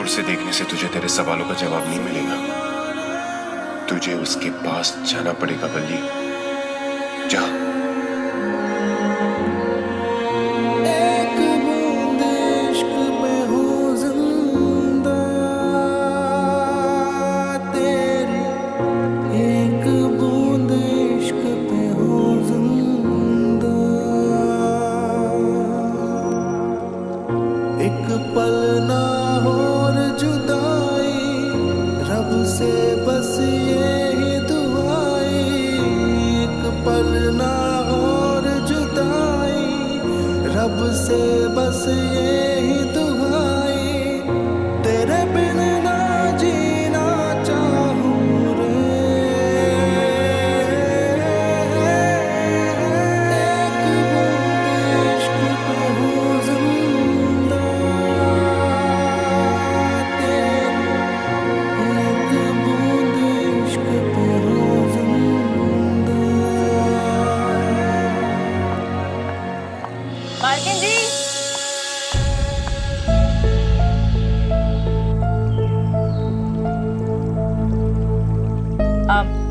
से देखने से तुझे तेरे सवालों का जवाब नहीं मिलेगा। तुझे उसके पास जाना पड़ेगा बल्ली। जा। से बस ये दुआई, एक पल ना और जुदाई, रब से बस ये दुआई, तेरे बिन ना जीना चाहूं रे। एक बूंद इश्क पे हूँ जिंदा, मालकिन जी,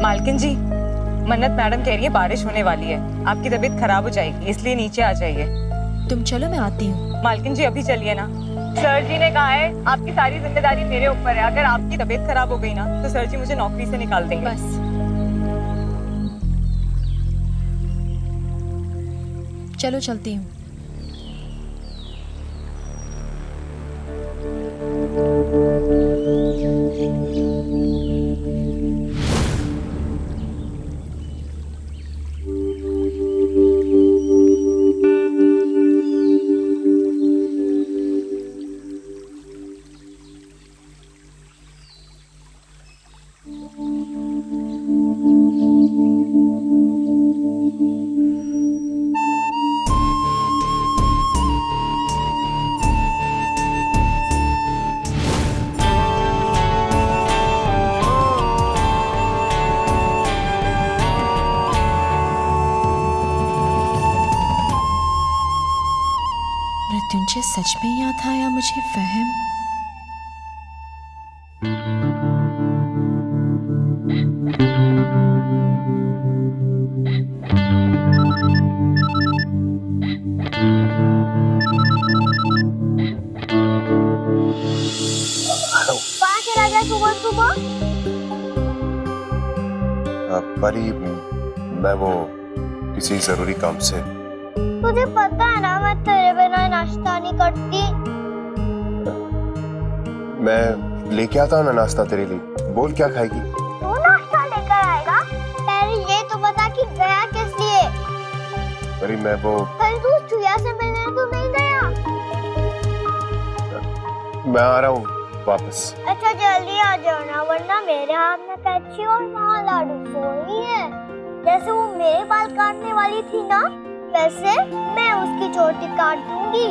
मालकिन जी, मन्नत मैडम कह रही है बारिश होने वाली है, आपकी तबीयत खराब हो जाएगी, इसलिए नीचे आ जाइए। तुम चलो, मैं आती हूँ। मालकिन जी अभी चलिए ना, सर जी ने कहा है आपकी सारी जिम्मेदारी मेरे ऊपर है, अगर आपकी तबीयत खराब हो गई ना तो सर जी मुझे नौकरी से निकाल देंगे। बस चलो, चलती हूँ। मृत्युंजय सच में यहाँ था या मुझे वहम? कहाँ चला गया सुबह सुबह? परी, मैं वो किसी जरूरी काम से। तुझे पता है ना मैं तेरे बिना नाश्ता नहीं करती। मैं लेके आता हूँ ना नाश्ता तेरे लिए। बोल क्या खाएगी? तू नाश्ता लेकर आएगा? पहले ये तो बता कि गया किस लिए? परी मैं वो कल तू चुया से मिलने तो नहीं गया? मैं आ रहा हूँ वापस। अच्छा जल्दी आ जाओ ना, वरना मेरे हाथ में कैची और वहाँ लाडू सोनी है। जैसे वो मेरे बाल काटने वाली थी ना, वैसे मैं उसकी चोटी काट दूंगी।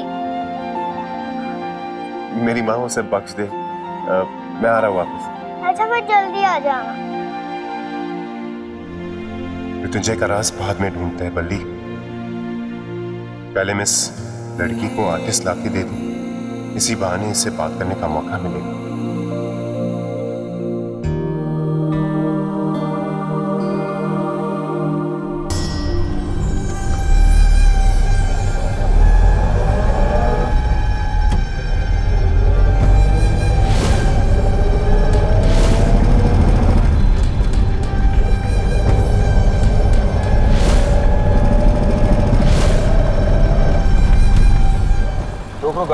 मेरी माँ उसे बख्श दे। मैं आ रहा हूँ वापस। अच्छा फिर जल्दी आ जाना। मृत्युंजय का राज बाद में ढूंढते हैं बल्ली। पहले मैं इस लड़की को आर्टिस्ट लाके दे दूं, इसी बहाने इससे बात करने का मौका मिलेगा।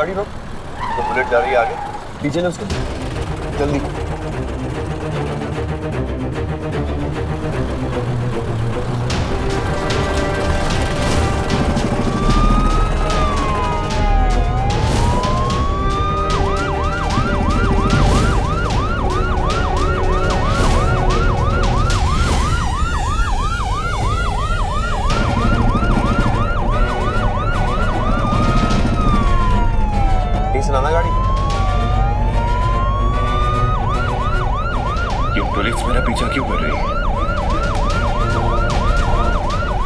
गाड़ी रोक। तो बुलेट जा रही है आगे, पीछे ना उसको, जल्दी। चलाना गाड़ी। ये पुलिस मेरा पीछा क्यों कर रही है?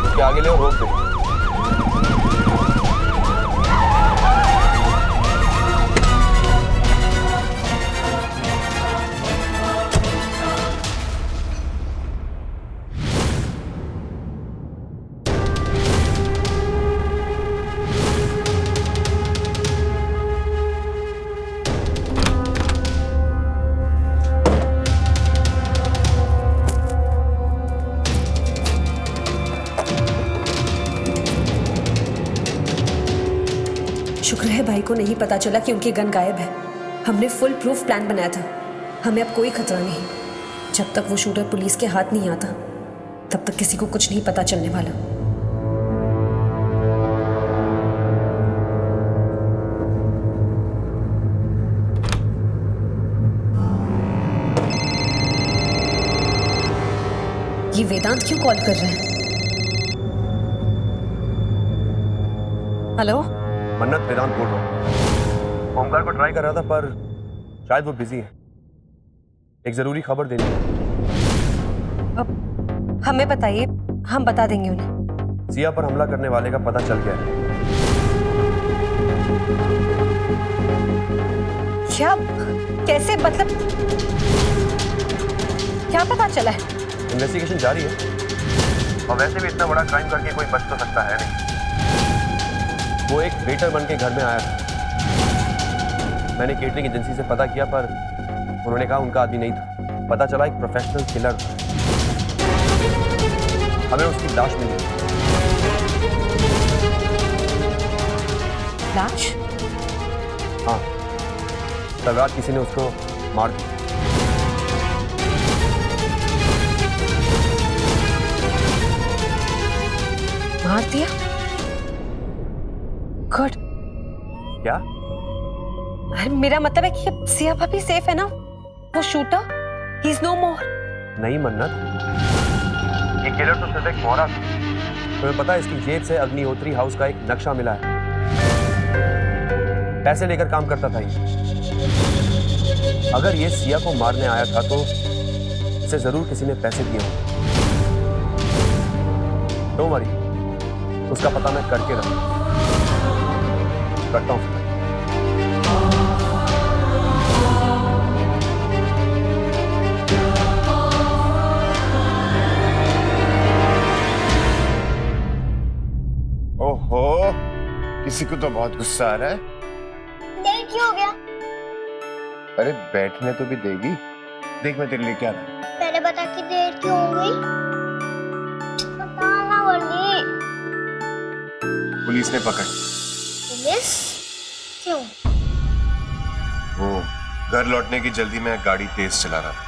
उसके आगे ले और रोक दे। शुक्र है भाई को नहीं पता चला कि उनकी गन गायब है। हमने फुल प्रूफ प्लान बनाया था। हमें अब कोई खतरा नहीं। जब तक वो शूटर पुलिस के हाथ नहीं आता तब तक किसी को कुछ नहीं पता चलने वाला। ये वेदांत क्यों कॉल कर रहे हैं? हेलो, मन्नत, वेदांत बोल रहा हूँ। ओमकार को ट्राई कर रहा था पर शायद वो बिजी है। एक जरूरी खबर देनी है। अब हमें बताइए, हम बता देंगे उन्हें। सिया पर हमला करने वाले का पता चल गया है। क्या? कैसे? मतलब क्या पता चला है? इन्वेस्टिगेशन जारी है और वैसे भी इतना बड़ा क्राइम करके कोई बच तो सकता है नहीं। वो एक वेटर बन के घर में आया था। मैंने केटरिंग एजेंसी से पता किया पर उन्होंने कहा उनका आदमी नहीं था। पता चला एक प्रोफेशनल किलर था। हमें उसकी लाश मिली। लाश? हाँ, कल रात किसी ने उसको मार दिया। मार दिया? गुड। क्या? अरे मेरा मतलब है कि सिया भाभी सेफ है ना? वो शूटर, ही इज नो मोर। नहीं मन्नत, ये किलर तो सिर्फ एक मोहरा था। तुम्हें पता है इसकी जेब से अग्निहोत्री हाउस का एक नक्शा मिला है। पैसे लेकर काम करता था ये। अगर ये सिया को मारने आया था तो इसे जरूर किसी ने पैसे दिए होंगे। डोंट वरी, उसका पता मैं करके रहूंगा। करता हूं। ओहो, किसी को तो बहुत गुस्सा आ रहा है। लेट क्यों हो गया? अरे बैठने तो भी देगी। देख मैं तेरे लिए क्या लाया। पहले बता कि देर क्यों हो गई? बताना वली। पुलिस ने पकड़। पुलिस? क्यों? वो घर लौटने की जल्दी में गाड़ी तेज चला रहा था।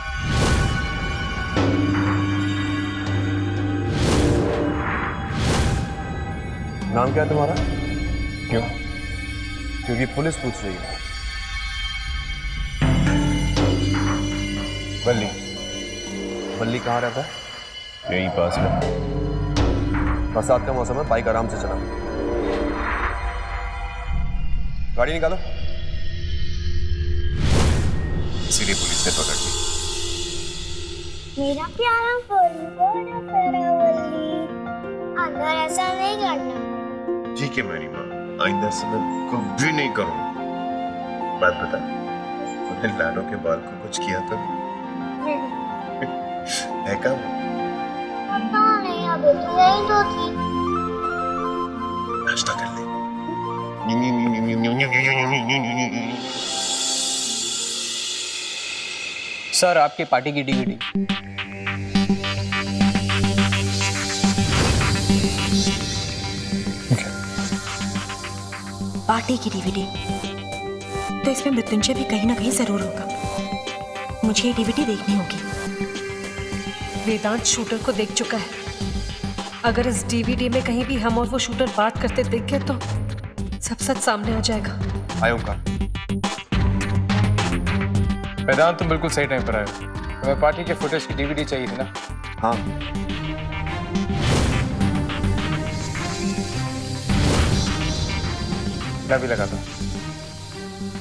नाम क्या है तुम्हारा? क्यों? क्योंकि पुलिस पूछ रही है। बल्ली। बल्ली कहाँ रहता है? यही पास में। बरसात का मौसम है, बाइक आराम से चला। गाड़ी निकालो। इसीलिए पुलिस ने पकड़ ली। मेरा प्यारा फुलगोरा फेरावली, अंदर ऐसा नहीं करना। ठीक है मेरी माँ, आइंदा से मैं कभी नहीं करूँगा। बात बता, तूने लाडो के बाल को कुछ किया तो है क्या? पता नहीं, अभी तो यही तो थी। नाश्ता कर ले। सर, आपके पार्टी की डीवीडी। पार्टी की डीवीडी? तो इसमें मृत्युंजय भी कहीं ना कहीं जरूर होगा। मुझे ये डीवीडी देखनी होगी। वेदांत शूटर को देख चुका है। अगर इस डीवीडी में कहीं भी हम और वो शूटर बात करते दिख गए तो सब सच सामने आ जाएगा। आए ओंकार। वेदांत तुम बिल्कुल सही टाइम पर आए हो। तुम्हें पार्टी के फुटेज की डीवीडी चाहिए थी ना? हाँ, मैं भी लगाता हूँ।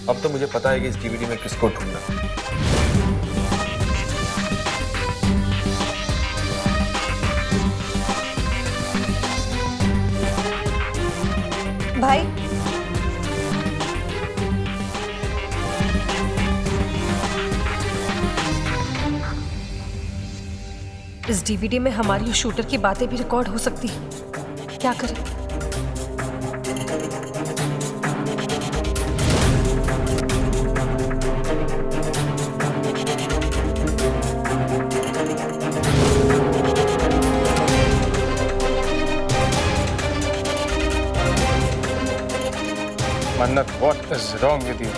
अब तो मुझे पता है कि इस डीवीडी में किसको ढूंढना। भाई इस डीवीडी में हमारी उस शूटर की बातें भी रिकॉर्ड हो सकती हैं। क्या करें? मन्नत, what is wrong with you?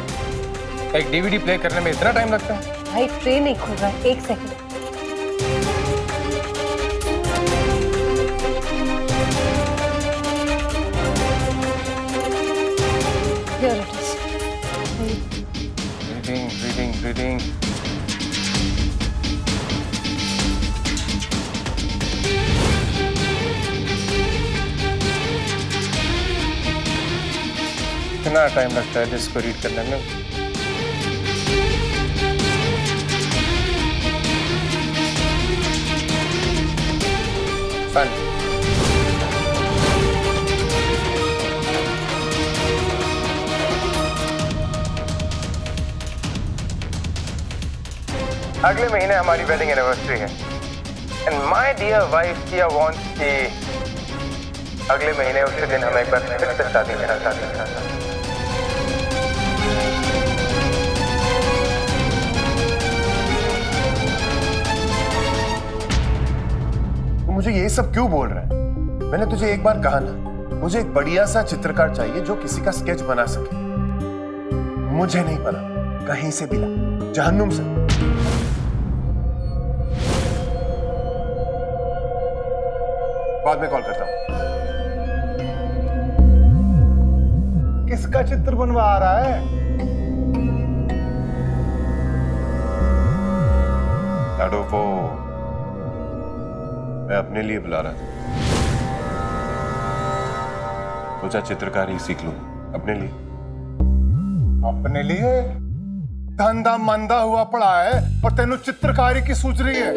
एक डीवीडी प्ले करने में इतना टाइम लगता है? भाई ट्रेन नहीं खुल रहा है, 1 second. Here it is. Reading. कितना टाइम लगता है जिसको रीड करने में? फन। अगले महीने हमारी वेडिंग एनिवर्सरी है एंड माय डियर वाइफ किया वांट्स कि अगले महीने उसी दिन हम एक बार फिर से शादी करें। मुझे ये सब क्यों बोल रहा है? मैंने तुझे एक बार कहा ना, मुझे एक बढ़िया सा चित्रकार चाहिए जो किसी का स्केच बना सके। मुझे नहीं पता, कहीं से भी ला, जहन्नुम से। बाद में कॉल करता हूं। किसका चित्र बनवा रहा है? लाडो को मैं अपने लिए बुला रहा था। सोचा चित्रकारी सीख लूं अपने लिए। अपने लिए? धंधा मंदा हुआ पड़ा है और तेनू चित्रकारी की सूझ रही है।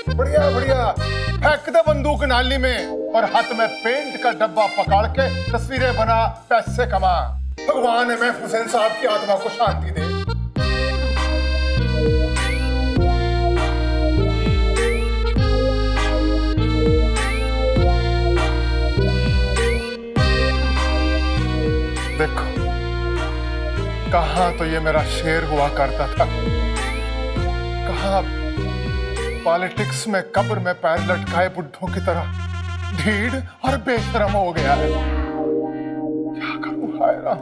बढ़िया बढ़िया, फेंक दे बंदूक नाली में और हाथ में पेंट का डब्बा पकड़ के तस्वीरें बना, पैसे कमा। भगवान महफूज हुसैन साहब की आत्मा को शांति दे। देखो, कहाँ तो ये मेरा शेर हुआ करता था, कहाँ पॉलिटिक्स में कब्र में पैर लटकाए बुड्ढों की तरह ढीठ और बेशरम हो गया है। क्या करूं, हाय राम।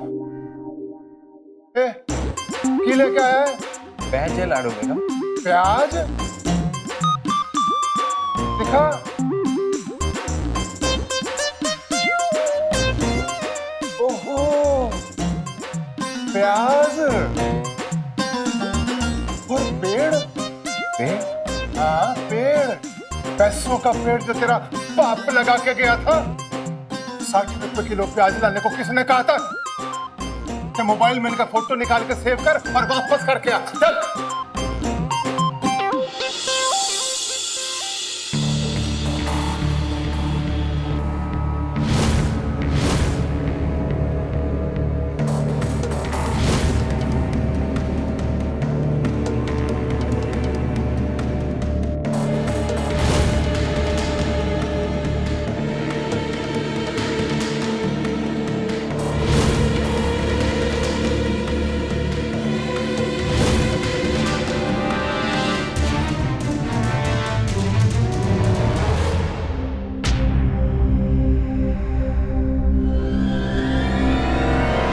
की लेके आया है? प्याज है लाडू बेगा। प्याज दिखा। ओहो, प्याज और पेड़। हाँ, पेड़, पैसों का पेड़ जो तेरा बाप लगा के गया था। 60 रुपए किलो प्याज लाने को किसने कहा था? ते मोबाइल में इनका फोटो निकाल के सेव कर और वापस करके आ। चल।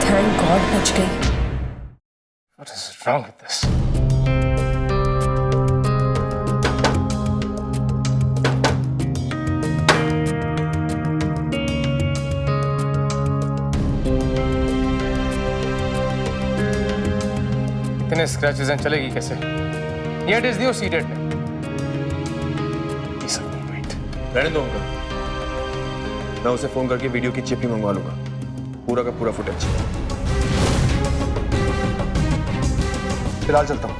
थैंक गॉड बच गई। wrong with this? इतने स्क्रैचेस हैं, चलेगी कैसे? Yet is the seated ने। रहने दो उनका, मैं उसे फोन करके वीडियो की चिप ही मंगवा लूंगा, पूरा का पूरा फुटेज। फिलहाल चलता हूं।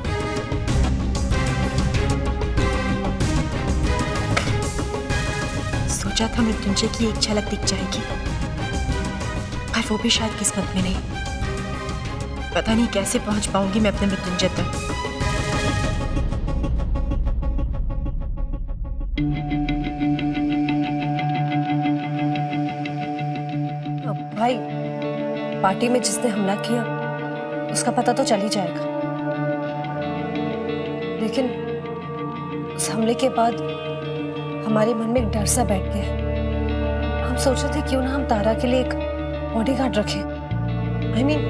सोचा था मृत्युंजय की एक झलक दिख जाएगी, पर वो भी शायद किस्मत में नहीं। पता नहीं कैसे पहुंच पाऊंगी मैं अपने मृत्युंजय तक। भाई, पार्टी में जिसने हमला किया उसका पता तो चल ही जाएगा, लेकिन उस हमले के बाद हमारे मन में एक डर सा बैठ गया। हम सोच रहे थे क्यों ना हम तारा के लिए एक बॉडीगार्ड रखें। I mean,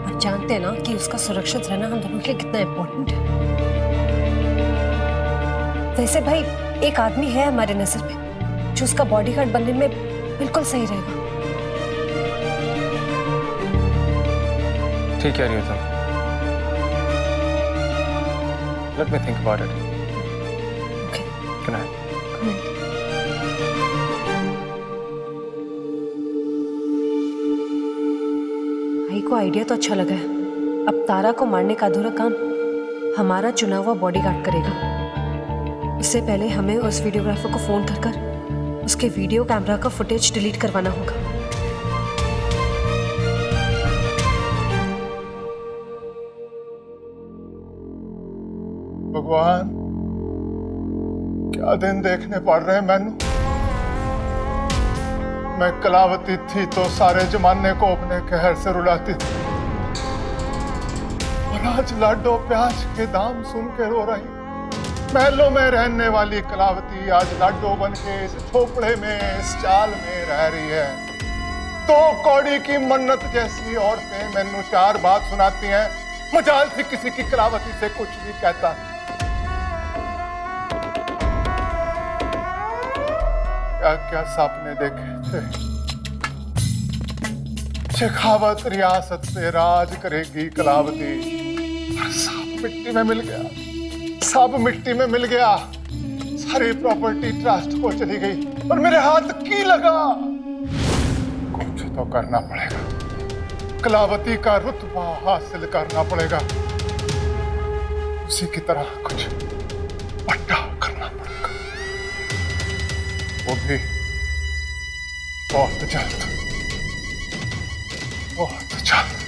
आप जानते हैं ना कि उसका सुरक्षित रहना हम दोनों के लिए कितना इम्पोर्टेंट है। वैसे भाई, एक आदमी है हमारे नजर में जो उसका बॉडीगार्ड बनने में बिल्कुल सही रहेगा। ठीक है रिया, let me think about it. Okay. Good night. भाई को आइडिया तो अच्छा लगा है। अब तारा को मारने का अधूरा काम हमारा चुना हुआ बॉडीगार्ड करेगा। इससे पहले हमें उस वीडियोग्राफर को फोन कर उसके वीडियो कैमरा का फुटेज डिलीट करवाना होगा। भगवान, क्या दिन देखने पड़ रहे हैं मैनू। मैं कलावती थी तो सारे जमाने को अपने कहर से रुलाती थी, और आज लाडो प्याज के दाम सुन के रो रही। महलों में रहने वाली कलावती आज लाडो बन के इस झोपड़े में, इस चाल में रह रही है। तो कौड़ी की मन्नत जैसी औरतें मैनू चार बात सुनाती हैं, मजाल थी किसी की कलावती से कुछ भी कहता। क्या क्या सपने देखे थे। शेखावत रियासत पे राज करेगी कलावती, सब मिट्टी में मिल गया, सब मिट्टी में मिल गया। सारी प्रॉपर्टी ट्रस्ट को चली गई और मेरे हाथ की लगा। कुछ तो करना पड़ेगा, कलावती का रुतबा हासिल करना पड़ेगा। उसी की तरह कुछ बड़ा करना पड़ेगा, वो भी बहुत जल्द, बहुत जल्द।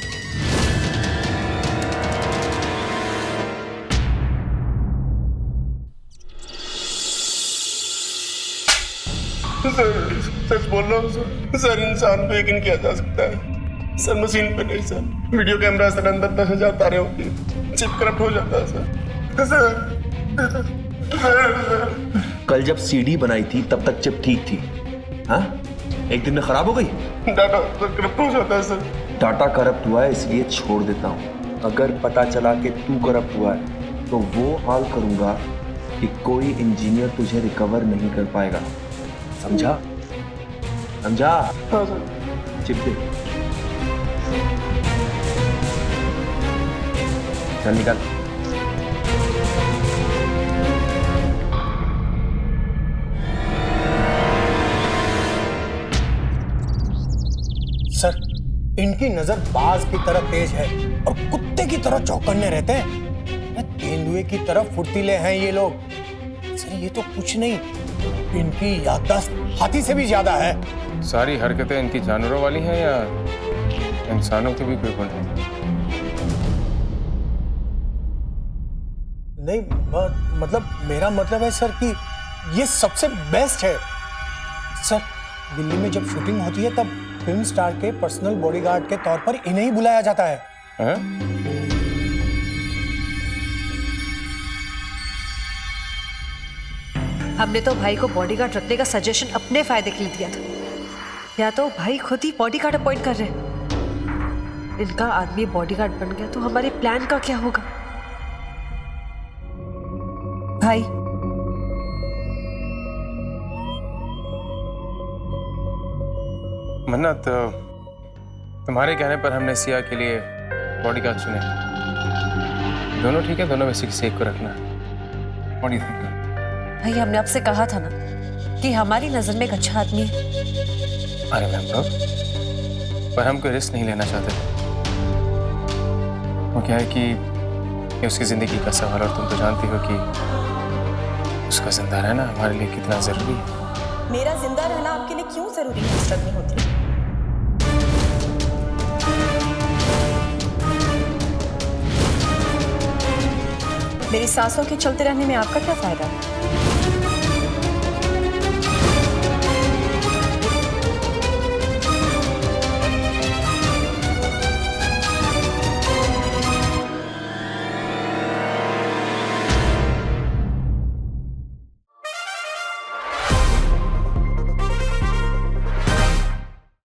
सच बोल रहा हूँ सर, इंसान पे यकीन किया जा सकता है सर, मशीन पे नहीं सर। वीडियो कैमरा सर अंदर 10,000 तारे होती है, चिप करप्ट हो जाता है सर। कल जब सीडी बनाई थी तब तक चिप ठीक थी, हाँ? एक दिन में खराब हो गई। डाटा करप्ट हो जाता है सर। डाटा करप्ट हुआ है इसलिए छोड़ देता हूँ। अगर पता चला कि तू करप्ट हुआ है तो वो हाल करूंगा कि कोई इंजीनियर तुझे रिकवर नहीं कर पाएगा, समझा? समझा? हाँ सर। चिप दे, चल निकल। सर, इनकी नजर बाज की तरह तेज है और कुत्ते की तरह चौकन्ने रहते हैं। तेंदुए की तरह फुर्तीले हैं ये लोग। सर, ये तो कुछ नहीं, इनकी याददाश्त हाथी से भी ज्यादा है। सारी हरकतें इनकी जानवरों वाली हैं या इंसानों की भी कोई गुण है? नहीं, मतलब मेरा मतलब है सर कि ये सबसे बेस्ट है। सर, दिल्ली में जब शूटिंग होती है तब फिल्म स्टार के पर्सनल बॉडीगार्ड के तौर पर इन्हें ही बुलाया जाता है। हमने तो भाई को बॉडीगार्ड रखने का सजेशन अपने फायदे के लिए दिया था, या तो भाई खुद ही बॉडीगार्ड अपॉइंट कर रहे हैं। इनका आदमी बॉडीगार्ड बन गया तो हमारे प्लान का क्या होगा? भाई, मन्नत, तुम्हारे कहने पर हमने सिया के लिए बॉडीगार्ड चुने। दोनों ठीक है, दोनों में से किसी एक को रखना। What do you think? भाई हमने आपसे कहा था ना कि हमारी नजर में एक अच्छा आदमी है। अरे मैम, पर हम कोई रिस्क नहीं लेना चाहते। वो क्या है कि ये उसकी जिंदगी का सवाल, और तुम तो जानती हो कि उसका जिंदा रहना हमारे लिए कितना जरूरी है। मेरा जिंदा रहना आपके लिए क्यों जरूरी है मिस्टर अग्निहोत्री? मेरी सांसों के चलते रहने में आपका क्या फायदा है?